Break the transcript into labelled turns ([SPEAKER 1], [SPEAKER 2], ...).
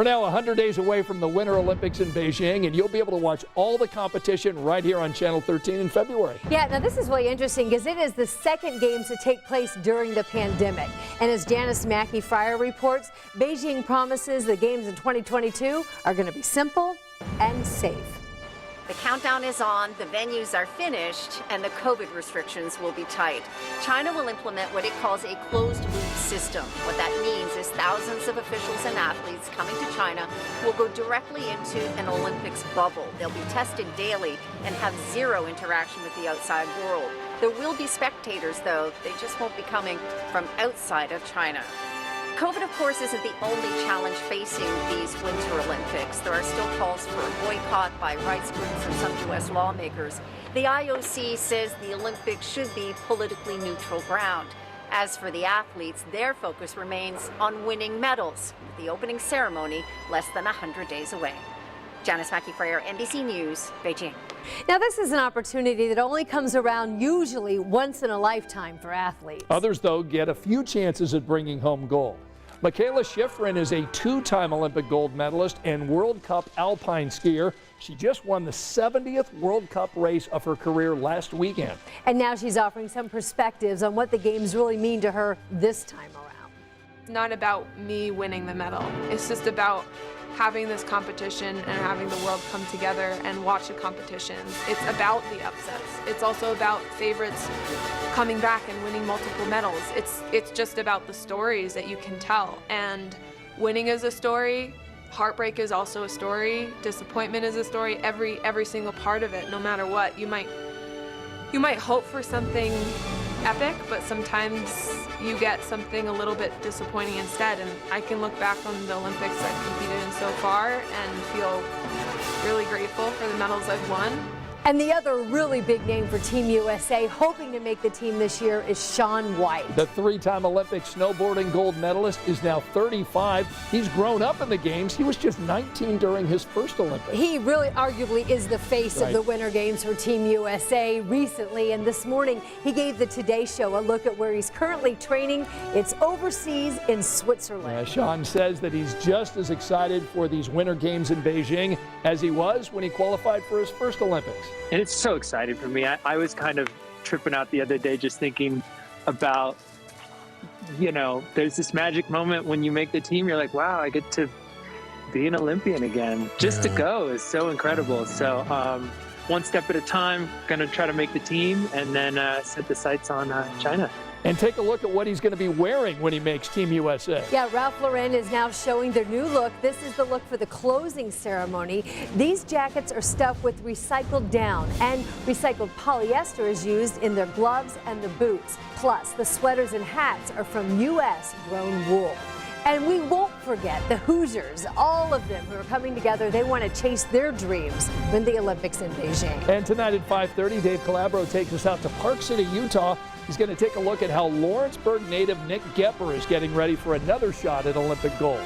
[SPEAKER 1] We're now 100 days away from the Winter Olympics in Beijing, and you'll be able to watch all the competition right here on Channel 13 in February.
[SPEAKER 2] Yeah, now this is really interesting because it is the second games to take place during the pandemic. And as Janice Mackey-Fryer reports, Beijing promises the games in 2022 are going to be simple and safe.
[SPEAKER 3] The countdown is on, the venues are finished, and the COVID restrictions will be tight. China will implement what it calls a closed-loop system. What that means is thousands of officials and athletes coming to China will go directly into an Olympics bubble. They'll be tested daily and have zero interaction with the outside world. There will be spectators, though. They just won't be coming from outside of China. COVID, of course, isn't the only challenge facing these Winter Olympics. There are still calls for a boycott by rights groups and some U.S. lawmakers. The IOC says the Olympics should be politically neutral ground. As for the athletes, their focus remains on winning medals, with the opening ceremony less than 100 days away. Janice Mackey-Fryer, NBC News, Beijing.
[SPEAKER 2] Now, this is an opportunity that only comes around usually once in a lifetime for athletes.
[SPEAKER 1] Others, though, get a few chances at bringing home gold. Michaela Schifrin is a two-time Olympic gold medalist and World Cup alpine skier. She just won the 70th World Cup race of her career last weekend.
[SPEAKER 2] And now she's offering some perspectives on what the games really mean to her this time around.
[SPEAKER 4] It's not about me winning the medal. It's just about having this competition and having the world come together and watch the competitions. It's about the upsets. It's also about favorites coming back and winning multiple medals. It's just about the stories that you can tell. And winning is a story, heartbreak is also a story, disappointment is a story, every single part of it, no matter what. You might hope for something epic, but sometimes you get something a little bit disappointing instead. And I can look back on the Olympics I've competed in so far and feel really grateful for the medals I've won.
[SPEAKER 2] And the other really big name for Team USA hoping to make the team this year is Shaun White.
[SPEAKER 1] The three-time Olympic snowboarding gold medalist is now 35. He's grown up in the games. He was just 19 during his first Olympics.
[SPEAKER 2] He really arguably is the face of the Winter Games for Team USA recently. And this morning, he gave the Today Show a look at where he's currently training. It's overseas in Switzerland.
[SPEAKER 1] Shaun says that he's just as excited for these Winter Games in Beijing as he was when he qualified for his first Olympics.
[SPEAKER 5] And it's so exciting for me. I was kind of tripping out the other day just thinking about, there's this magic moment when you make the team. You're like, wow, I get to be an Olympian again. Just to go is so incredible. So one step at a time, going to try to make the team and then set the sights on China.
[SPEAKER 1] And take a look at what he's going to be wearing when he makes Team USA.
[SPEAKER 2] Yeah, Ralph Lauren is now showing their new look. This is the look for the closing ceremony. These jackets are stuffed with recycled down, and recycled polyester is used in their gloves and the boots. Plus, the sweaters and hats are from U.S. grown wool. And we won't forget the Hoosiers, all of them who are coming together. They want to chase their dreams when the Olympics in Beijing.
[SPEAKER 1] And tonight at 5:30, Dave Calabro takes us out to Park City, Utah. He's going to take a look at how Lawrenceburg native Nick Gepper is getting ready for another shot at Olympic gold.